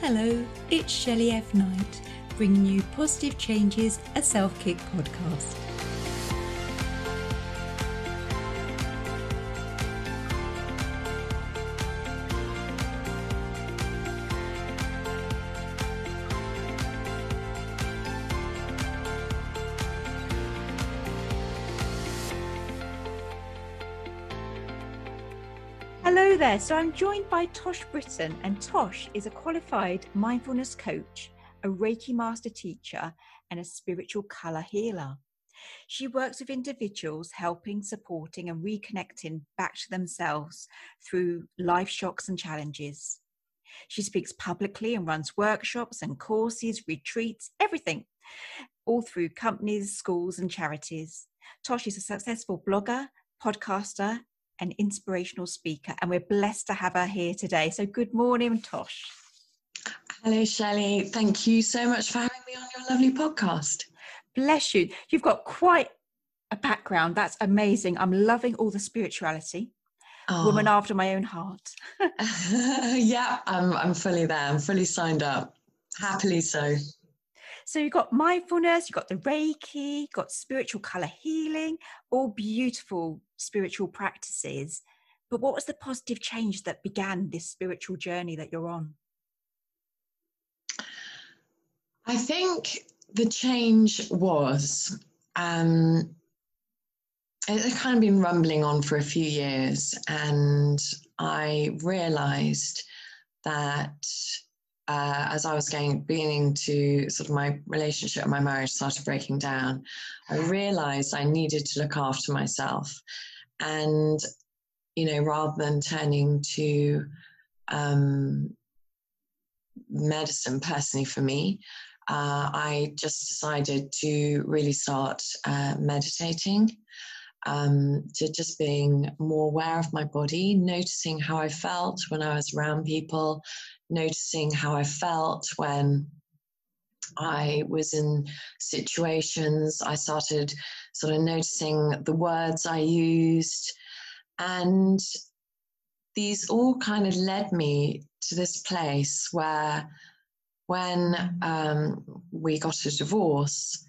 Hello, it's Shelley F Knight, bringing you Positive Changes, a Self-Kick podcast. Hello there, so I'm joined by Tosh Brittan, and Tosh is a qualified mindfulness coach, a Reiki master teacher, and a spiritual colour healer. She works with individuals helping, supporting and reconnecting back to themselves through life shocks and challenges. She speaks publicly and runs workshops and courses, retreats, everything, all through companies, schools and charities. Tosh is a successful blogger, podcaster, an inspirational speaker, and we're blessed to have her here today. So good morning, Tosh. Hello, Shelley. Thank you so much for having me on your lovely podcast. Bless you. You've got quite a background. That's amazing. I'm loving all the spirituality. Oh. Woman after my own heart. Yeah, I'm fully there. I'm fully signed up. Happily so. So you've got mindfulness, you've got the Reiki, you've got spiritual colour healing, all beautiful spiritual practices. But what was the positive change that began this spiritual journey that you're on? I think the change was, it had kind of been rumbling on for a few years, and I realised that as I was beginning to sort of my relationship, my marriage started breaking down, I realized I needed to look after myself. And, you know, rather than turning to medicine personally for me, I just decided to really start meditating, to just being more aware of my body, noticing how I felt when I was around people, noticing how I felt when I was in situations. I started sort of noticing the words I used, and these all kind of led me to this place where when we got a divorce,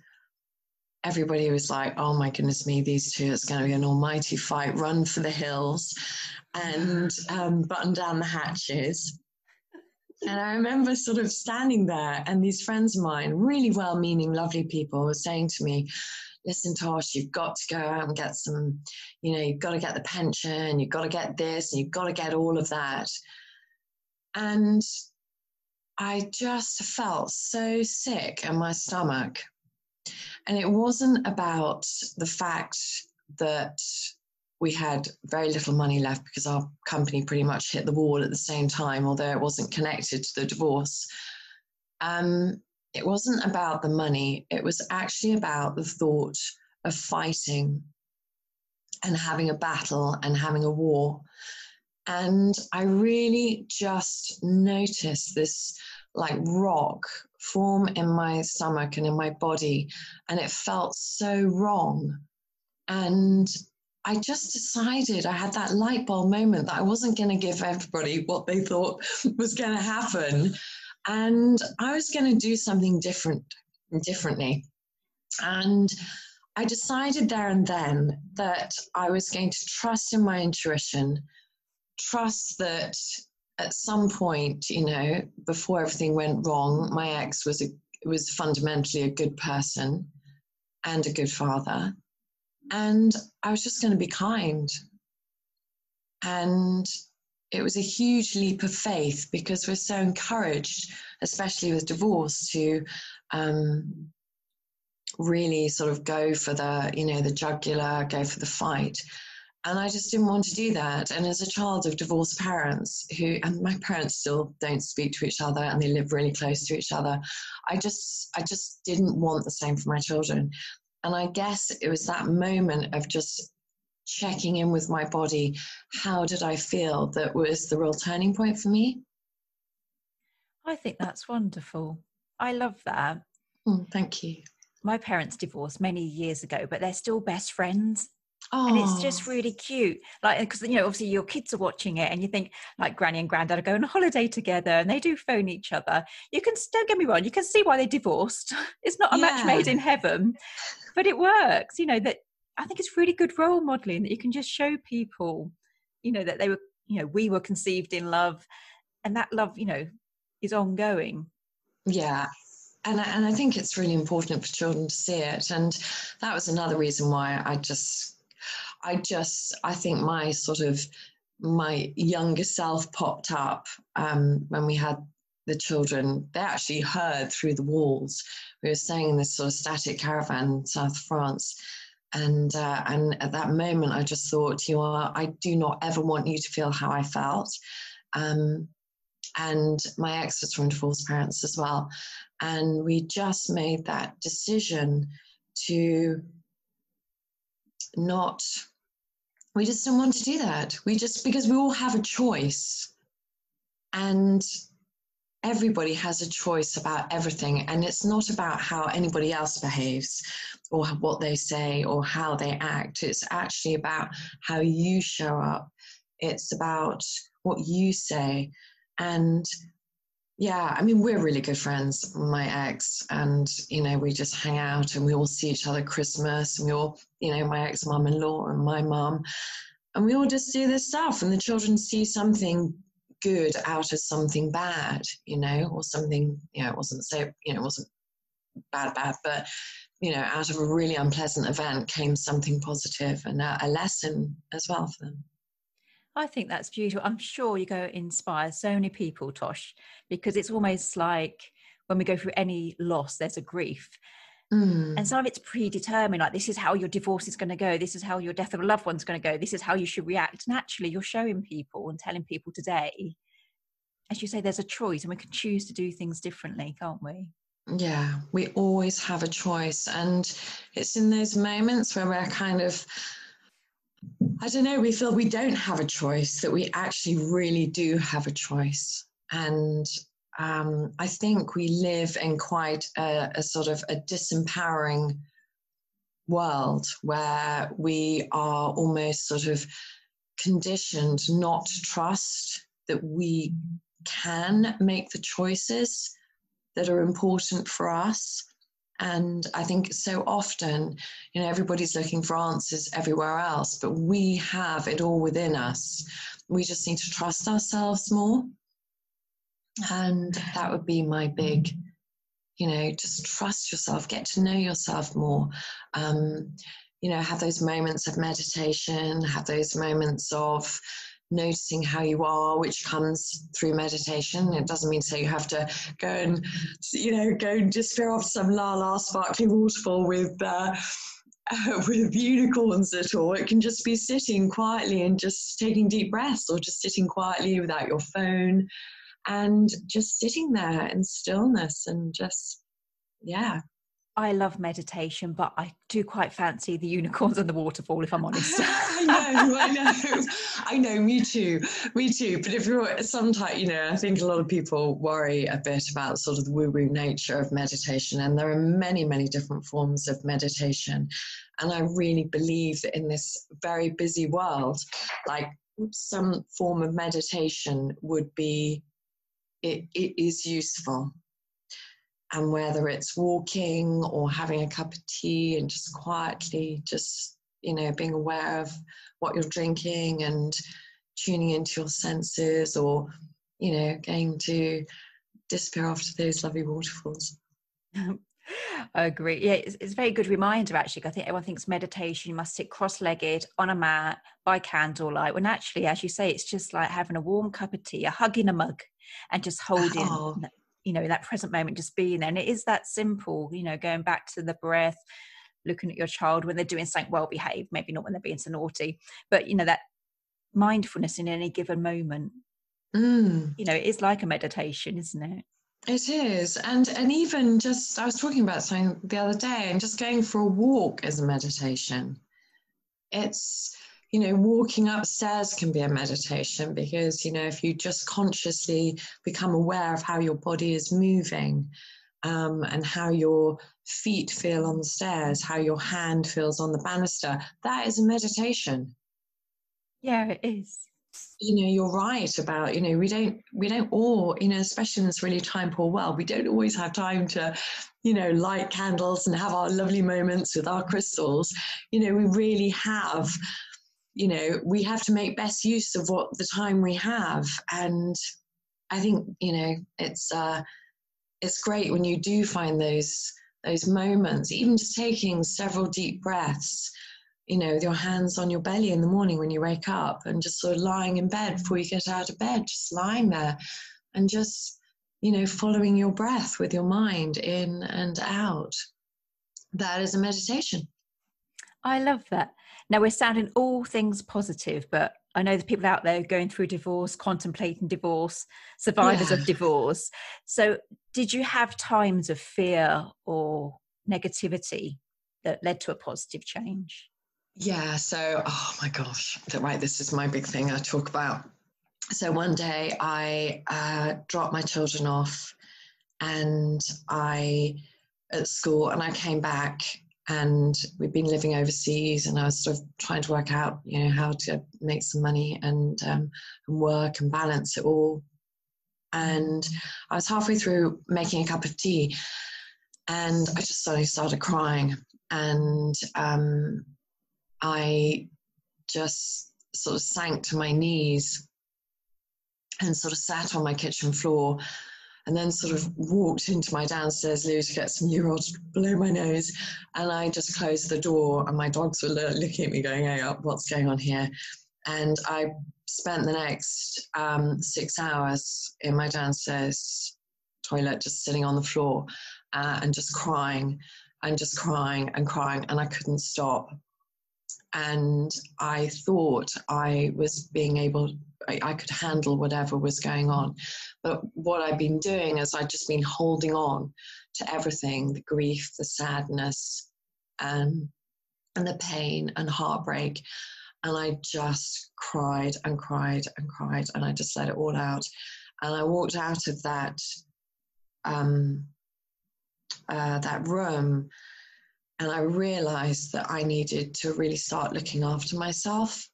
everybody was like, oh my goodness me, these two, it's going to be an almighty fight, run for the hills and button down the hatches. And I remember sort of standing there, and these friends of mine, really well-meaning, lovely people, were saying to me, listen, Tosh, you've got to go out and get some, you know, you've got to get the pension, you've got to get this, and you've got to get all of that. And I just felt so sick in my stomach. And it wasn't about the fact that we had very little money left because our company pretty much hit the wall at the same time, although it wasn't connected to the divorce. It wasn't about the money. It was actually about the thought of fighting and having a battle and having a war. And I really just noticed this like rock form in my stomach and in my body, and it felt so wrong. And I just decided, I had that light bulb moment that I wasn't going to give everybody what they thought was going to happen. And I was going to do something differently. And I decided there and then that I was going to trust in my intuition, trust that at some point, you know, before everything went wrong, my ex was fundamentally a good person and a good father. And I was just going to be kind. And it was a huge leap of faith, because we're so encouraged, especially with divorce, to really sort of go for the, you know, the jugular, go for the fight. And I just didn't want to do that. And as a child of divorced parents and my parents still don't speak to each other and they live really close to each other, I just didn't want the same for my children. And I guess it was that moment of just checking in with my body. How did I feel? That was the real turning point for me. I think that's wonderful. I love that. Thank you. My parents divorced many years ago, but they're still best friends. And it's Oh, just really cute. Like, because, you know, obviously your kids are watching it and you think like Granny and Grandad are going on holiday together and they do phone each other. You can, don't get me wrong, you can see why they divorced. It's not a match yeah. made in heaven, but it works, you know, that I think it's really good role modeling that you can just show people, you know, that they were, you know, we were conceived in love, and that love, you know, is ongoing. Yeah. And I think it's really important for children to see it. And that was another reason why I think my younger self popped up when we had the children. They actually heard through the walls. We were staying in this sort of static caravan in South France. And at that moment, I just thought, I do not ever want you to feel how I felt. And my ex was from divorced parents as well. And we just made that decision to not, we just didn't want to do that. Because we all have a choice. And everybody has a choice about everything. And it's not about how anybody else behaves or what they say or how they act. It's actually about how you show up. It's about what you say. And yeah, I mean, we're really good friends, my ex, and, we just hang out and we all see each other at Christmas, and we all, my ex-mum-in-law and my mum, and we all just do this stuff, and the children see something good out of something bad, or something, it wasn't so, it wasn't bad, but, out of a really unpleasant event came something positive and a lesson as well for them. I think that's beautiful. I'm sure you're going to inspire so many people, Tosh, because it's almost like when we go through any loss, there's a grief. And some of it's predetermined, like this is how your divorce is going to go. This is how your death of a loved one's going to go. This is how you should react. And actually, you're showing people and telling people today, as you say, there's a choice and we can choose to do things differently, can't we? Yeah, we always have a choice. And it's in those moments where we're kind of, I don't know, we feel we don't have a choice, that we actually really do have a choice. And I think we live in quite a sort of a disempowering world where we are almost sort of conditioned not to trust that we can make the choices that are important for us. And I think so often, everybody's looking for answers everywhere else, but we have it all within us. We just need to trust ourselves more. And that would be my big, just trust yourself, get to know yourself more. Have those moments of meditation, have those moments of noticing how you are, which comes through meditation. It doesn't mean so you have to go and just fill off some la sparkling waterfall with unicorns at all. It can just be sitting quietly and just taking deep breaths, or just sitting quietly without your phone and just sitting there in stillness and just, yeah. I love meditation, but I do quite fancy the unicorns and the waterfall, if I'm honest. I know, me too. But if you're sometimes, I think a lot of people worry a bit about sort of the woo-woo nature of meditation. And there are many, many different forms of meditation. And I really believe that in this very busy world, like some form of meditation would be, it is useful. And whether it's walking or having a cup of tea and just quietly, just, being aware of what you're drinking and tuning into your senses, or, going to disappear off to those lovely waterfalls. I agree. Yeah, it's a very good reminder, actually. I think everyone thinks meditation, you must sit cross-legged on a mat by candlelight, when actually, as you say, it's just like having a warm cup of tea, a hug in a mug, and just holding that present moment, just being there. And it is that simple, going back to the breath, looking at your child when they're doing something well behaved, maybe not when they're being so naughty, but that mindfulness in any given moment. It is like a meditation, isn't it? It is. And even just, I was talking about something the other day, and just going for a walk is a meditation. It's, walking upstairs can be a meditation, because, if you just consciously become aware of how your body is moving, and how your feet feel on the stairs, how your hand feels on the banister. That is a meditation. Yeah, it is. You're right about, we don't all, especially in this really time poor world, we don't always have time to, light candles and have our lovely moments with our crystals. We really have, we have to make best use of what the time we have. And I think, it's great when you do find those moments, even just taking several deep breaths, with your hands on your belly in the morning when you wake up, and just sort of lying in bed before you get out of bed, just lying there and just, following your breath with your mind in and out. That is a meditation. I love that. Now, we're sounding all things positive, but I know the people out there going through divorce, contemplating divorce, survivors of divorce. So did you have times of fear or negativity that led to a positive change? Yeah. So, oh my gosh, right. This is my big thing I talk about. So one day I dropped my children off at school, and I came back, and we'd been living overseas, and I was sort of trying to work out, how to make some money and work and balance it all. And I was halfway through making a cup of tea, and I just suddenly started crying. And I just sort of sank to my knees and sort of sat on my kitchen floor, and then sort of walked into my downstairs loo to get some Euros to blow my nose. And I just closed the door, and my dogs were looking at me going, hey, what's going on here? And I spent the next 6 hours in my downstairs toilet, just sitting on the floor and just crying and just crying and crying, and I couldn't stop. And I thought I was I could handle whatever was going on. But what I've been doing is I've just been holding on to everything, the grief, the sadness, and the pain and heartbreak. And I just cried and cried and cried, and I just let it all out. And I walked out of that room, and I realized that I needed to really start looking after myself.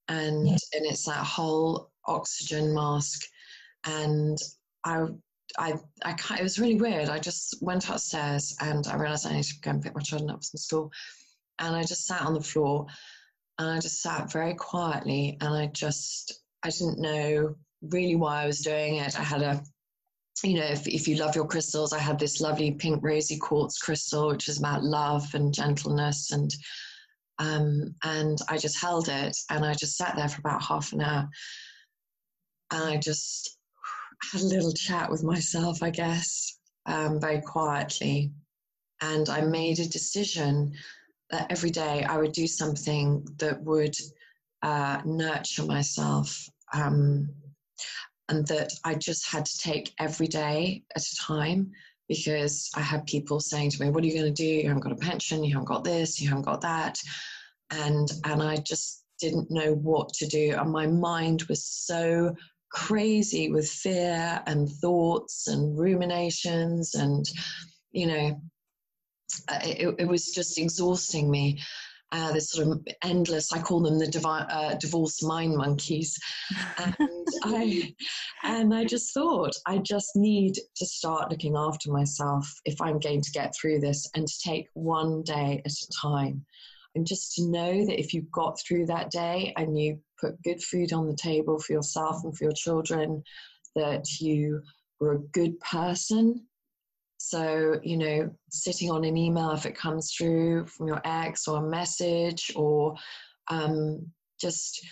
And it's that whole oxygen mask. And it was really weird. I just went upstairs, and I realized I needed to go and pick my children up from school. And I just sat on the floor, and I just sat very quietly. And I didn't know really why I was doing it. I had if you love your crystals, I had this lovely pink rosy quartz crystal, which is about love and gentleness. And I just held it, and I just sat there for about half an hour. And I just had a little chat with myself, I guess, very quietly. And I made a decision that every day I would do something that would nurture myself, and that I just had to take every day at a time, because I had people saying to me, what are you going to do? You haven't got a pension, you haven't got this, you haven't got that. And I just didn't know what to do. And my mind was so crazy with fear and thoughts and ruminations. And, it was just exhausting me. This sort of endless, I call them the divorce mind monkeys. And I just thought, I just need to start looking after myself if I'm going to get through this, and to take one day at a time. And just to know that if you got through that day and you put good food on the table for yourself and for your children, that you were a good person. So, sitting on an email, if it comes through from your ex, or a message, or just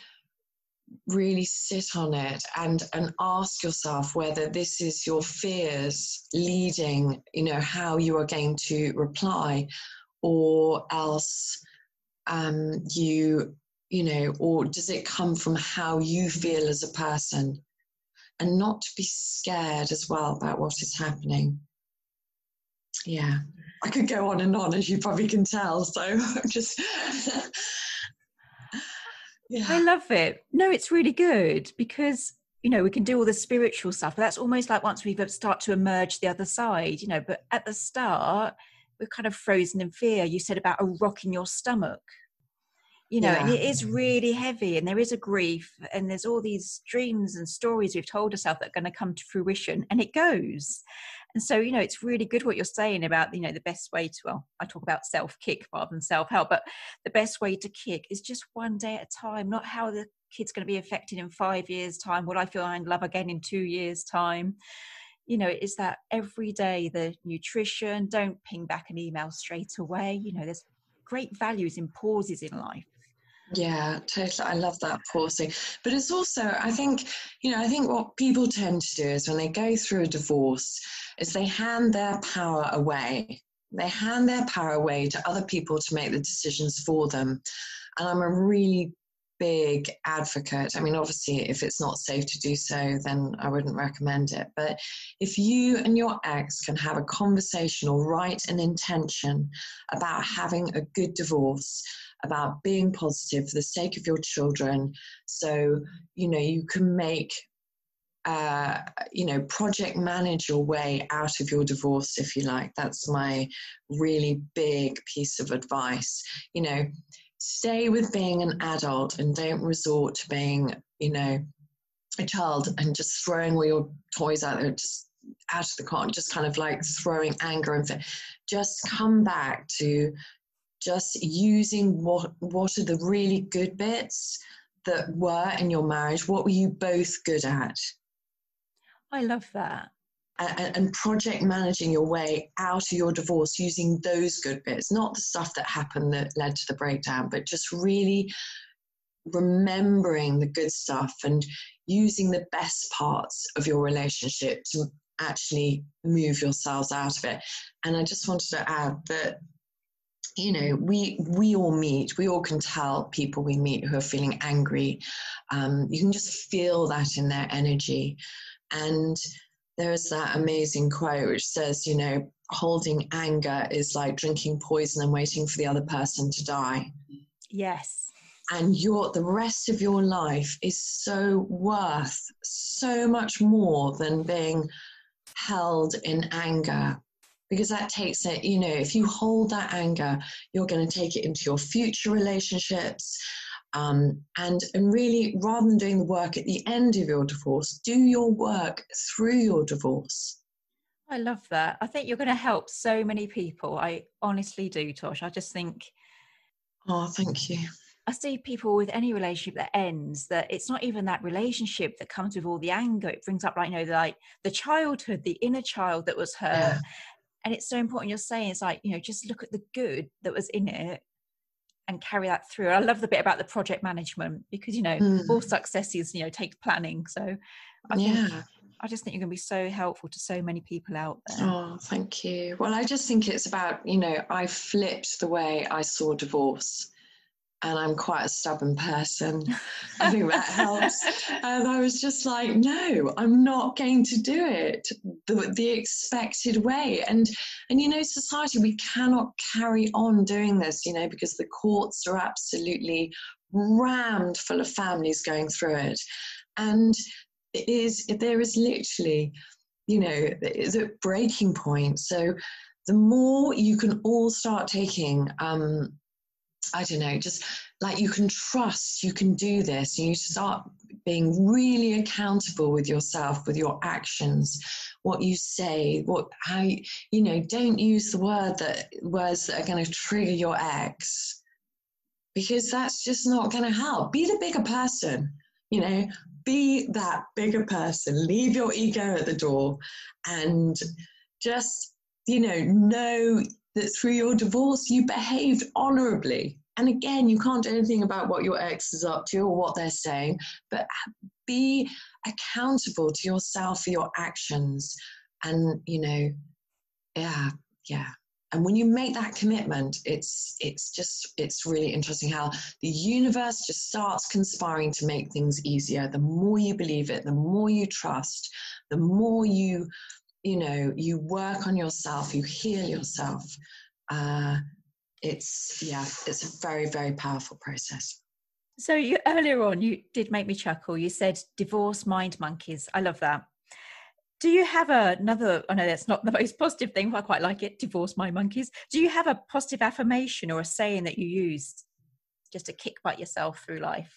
really sit on it and ask yourself whether this is your fears leading, how you are going to reply, or else or does it come from how you feel as a person? And not to be scared as well about what is happening. Yeah, I could go on and on, as you probably can tell. So I'm just, I love it. No, it's really good, because, you know, we can do all the spiritual stuff, but that's almost like once we've start to emerge the other side, you know, but at the start, we're kind of frozen in fear. You said about a rock in your stomach, you know, and Yeah. it is really heavy, and there is a grief, and there's all these dreams and stories we've told ourselves that are going to come to fruition, and it goes. And so, you know, it's really good what you're saying about, you know, the best way to, well, I talk about self-kick rather than self-help, but the best way to kick is just one day at a time, not how the kid's going to be affected in 5 years' time. Will I feel in love again in 2 years' time? You know, it's that every day, the nutrition, don't ping back an email straight away. You know, there's great values in pauses in life. Yeah, totally. I love that pausing. But it's also, I think, I think what people tend to do is when they go through a divorce is they hand their power away. They hand their power away to other people to make the decisions for them. And I'm a really big advocate. I mean, obviously, if it's not safe to do so, then I wouldn't recommend it. But if you and your ex can have a conversation or write an intention about having a good divorce, about being positive for the sake of your children, so you can make project manage your way out of your divorce, if you like. That's my really big piece of advice. Stay with being an adult and don't resort to being a child and just throwing all your toys out there, just out of the car, just kind of like throwing anger and just come back to just using what are the really good bits that were in your marriage. What were you both good at? I love that. And project managing your way out of your divorce using those good bits, not the stuff that happened that led to the breakdown, but just really remembering the good stuff and using the best parts of your relationship to actually move yourselves out of it. And I just wanted to add that we all can tell people we meet who are feeling angry. You can just feel that in their energy. And there's that amazing quote which says, holding anger is like drinking poison and waiting for the other person to die. Yes. And the rest of your life is so worth so much more than being held in anger. Because that takes it, if you hold that anger, you're going to take it into your future relationships. And really, rather than doing the work at the end of your divorce, do your work through your divorce. I love that. I think you're going to help so many people. I honestly do, Tosh. I just think... Oh, thank you. I see people with any relationship that ends, that it's not even that relationship that comes with all the anger. It brings up, like the childhood, the inner child that was hurt. Yeah. And it's so important. You're saying it's like, just look at the good that was in it and carry that through. I love the bit about the project management because, all successes, take planning. So I just think you're going to be so helpful to so many people out there. Oh, thank you. Well, I just think it's about, I flipped the way I saw divorce. And I'm quite a stubborn person. I think that helps. And I was just like, no, I'm not going to do it the expected way. And society, we cannot carry on doing this, because the courts are absolutely rammed full of families going through it. And there is literally, it's a breaking point. So the more you can all start taking, I don't know, just like you can trust, you can do this, and you start being really accountable with yourself, with your actions, what you say, don't use the words that are going to trigger your ex, because that's just not going to help. Be the bigger person, be that bigger person, leave your ego at the door, and just, know that through your divorce, you behaved honorably. And again, you can't do anything about what your ex is up to or what they're saying, but be accountable to yourself for your actions. And, And when you make that commitment, it's really interesting how the universe just starts conspiring to make things easier. The more you believe it, the more you trust, the more you work on yourself, you heal yourself. It's a very, very powerful process. So you earlier on, you did make me chuckle. You said divorce mind monkeys. I love that. Do you have another, I know that's not the most positive thing, but I quite like it, divorce mind monkeys. Do you have a positive affirmation or a saying that you use just to kick butt yourself through life?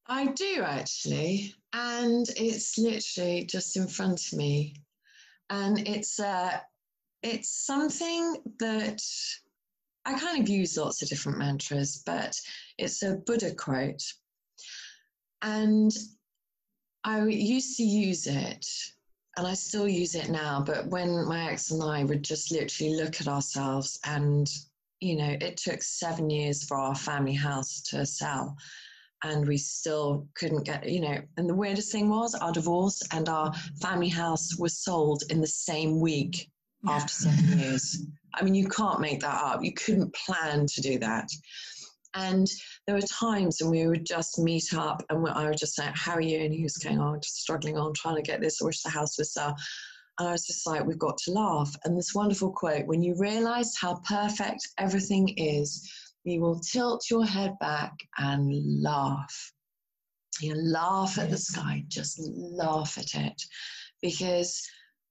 I do actually, and it's literally just in front of me. And it's something that I kind of use lots of different mantras, but it's a Buddha quote. And I used to use it, and I still use it now, but when my ex and I would just literally look at ourselves, and, you know, it took 7 years for our family house to sell, and we still couldn't get, you know, and the weirdest thing was our divorce and our family house was sold in the same week after 7 years. I mean, you can't make that up. You couldn't plan to do that. And there were times when we would just meet up and I would just say, how are you? And he was going, oh, I'm just struggling on, trying to get this. I wish the house was sell. And I was just like, we've got to laugh. And this wonderful quote, when you realize how perfect everything is, you will tilt your head back and laugh. You laugh at the sky, just laugh at it. Because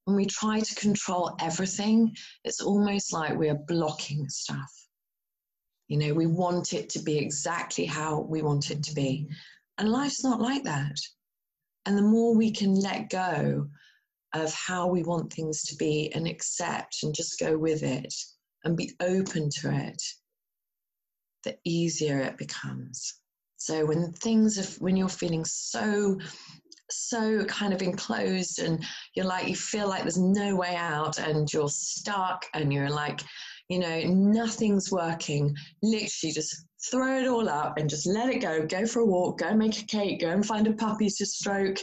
when we try to control everything, it's almost like we're blocking stuff. You know, we want it to be exactly how we want it to be. And life's not like that. And the more we can let go of how we want things to be and accept and just go with it and be open to it, the easier it becomes. So when you're feeling so kind of enclosed and you feel like there's no way out and you're stuck and you're like, you know, nothing's working, literally just throw it all up and just let it go for a walk, go and make a cake, go and find a puppy to stroke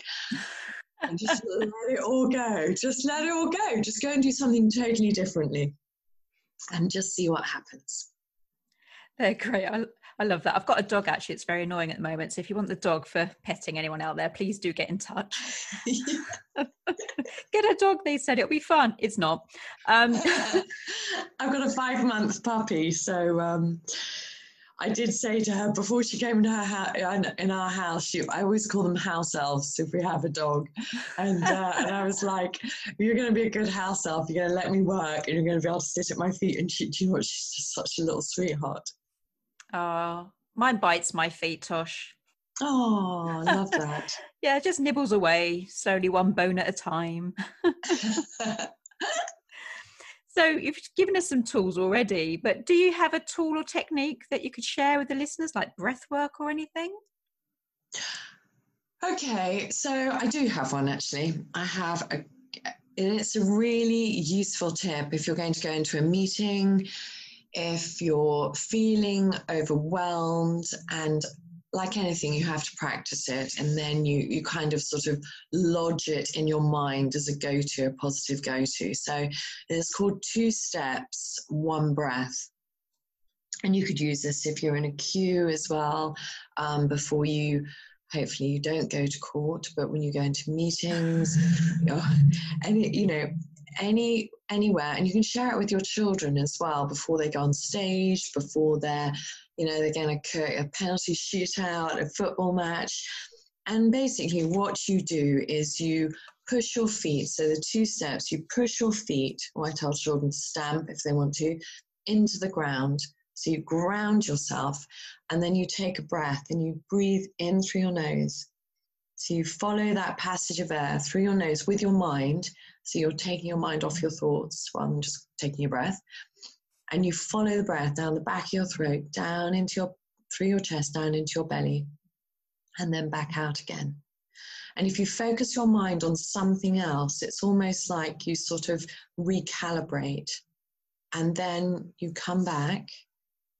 and just let it all go. Just let it all go. Just go and do something totally differently and just see what happens. They're great. I love that. I've got a dog, actually. It's very annoying at the moment. So if you want the dog for petting anyone out there, please do get in touch. Get a dog, they said. It'll be fun. It's not. I've got a 5-month puppy. So I did say to her before she came into in our house, I always call them house elves if we have a dog. And I was like, you're going to be a good house elf. You're going to let me work and you're going to be able to sit at my feet. And do you know what? She's just such a little sweetheart. Oh, mine bites my feet, Tosh. Oh, I love that. Yeah, just nibbles away, slowly, one bone at a time. So you've given us some tools already, but do you have a tool or technique that you could share with the listeners, like breath work or anything? Okay, so I do have one actually. It's a really useful tip if you're going to go into a meeting, if you're feeling overwhelmed, and like anything, you have to practice it, and then you kind of sort of lodge it in your mind as a positive go-to. So it's called 2 steps, 1 breath. And you could use this if you're in a queue as well, before hopefully you don't go to court, but when you go into meetings, anywhere, and you can share it with your children as well before they go on stage, before they're going to a penalty shootout, a football match. And basically what you do is you push your feet. So the 2 steps, you push your feet, or I tell children to stamp if they want to, into the ground. So you ground yourself, and then you take a breath and you breathe in through your nose. So you follow that passage of air through your nose with your mind. So you're taking your mind off your thoughts rather than just taking your breath. And you follow the breath down the back of your throat, through your chest, down into your belly, and then back out again. And if you focus your mind on something else, it's almost like you sort of recalibrate. And then you come back.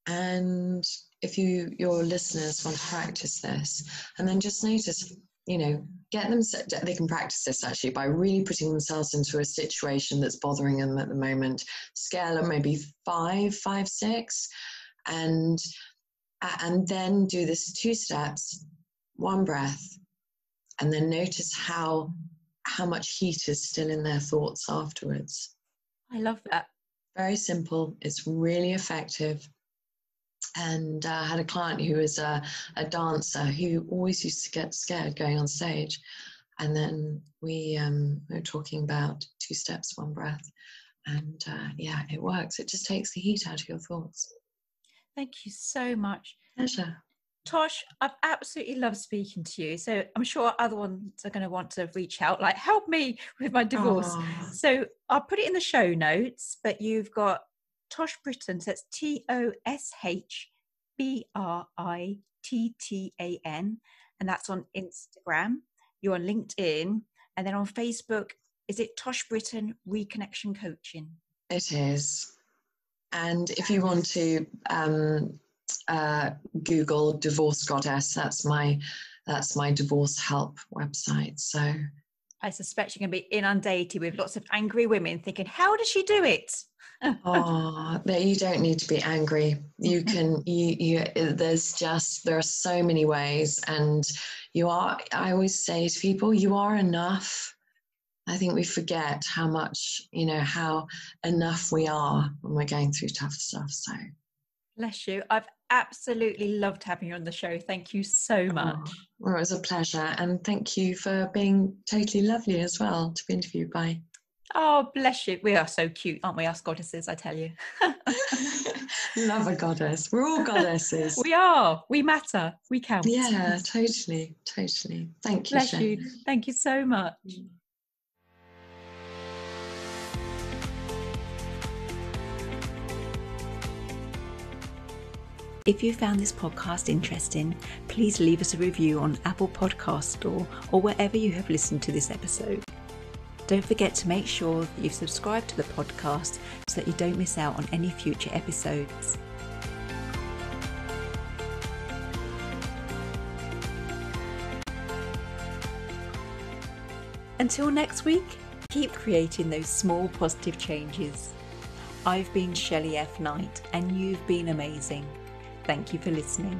And if your listeners want to practice this, and then just notice, get them, they can practice this actually by really putting themselves into a situation that's bothering them at the moment. Scale of maybe 5, 6, and then do this 2 steps, 1 breath, and then notice how much heat is still in their thoughts afterwards. I love that. Very simple. It's really effective. And I had a client who was a dancer who always used to get scared going on stage. And then we were talking about 2 steps, 1 breath. And yeah, it works. It just takes the heat out of your thoughts. Thank you so much. Pleasure. Tosh, I've absolutely loved speaking to you. So I'm sure other ones are going to want to reach out, like help me with my divorce. Oh. So I'll put it in the show notes, but you've got Tosh Brittan, so it's ToshBrittan, and that's on Instagram. You're on LinkedIn, and then on Facebook, is it Tosh Brittan Reconnection Coaching? It is. And if you want to Google Divorce Goddess, that's my divorce help website. So I suspect you're going to be inundated with lots of angry women thinking, how does she do it? You don't need to be angry. You can, there are so many ways, and I always say to people, you are enough. I think we forget how much, how enough we are when we're going through tough stuff. So bless you. I've absolutely loved having you on the show. Thank you so much. Well, it was a pleasure. And thank you for being totally lovely as well to be interviewed by. Oh, bless you. We are so cute, aren't we, us goddesses, I tell you. Love a goddess. We're all goddesses. We are. We matter. We count. Yeah, totally. Thank you, Bless Shelley. you. Thank you so much. If you found this podcast interesting, please leave us a review on Apple Podcast Store or wherever you have listened to this episode. Don't forget to make sure that you've subscribed to the podcast so that you don't miss out on any future episodes. Until next week, keep creating those small positive changes. I've been Shelley F. Knight, and you've been amazing. Thank you for listening.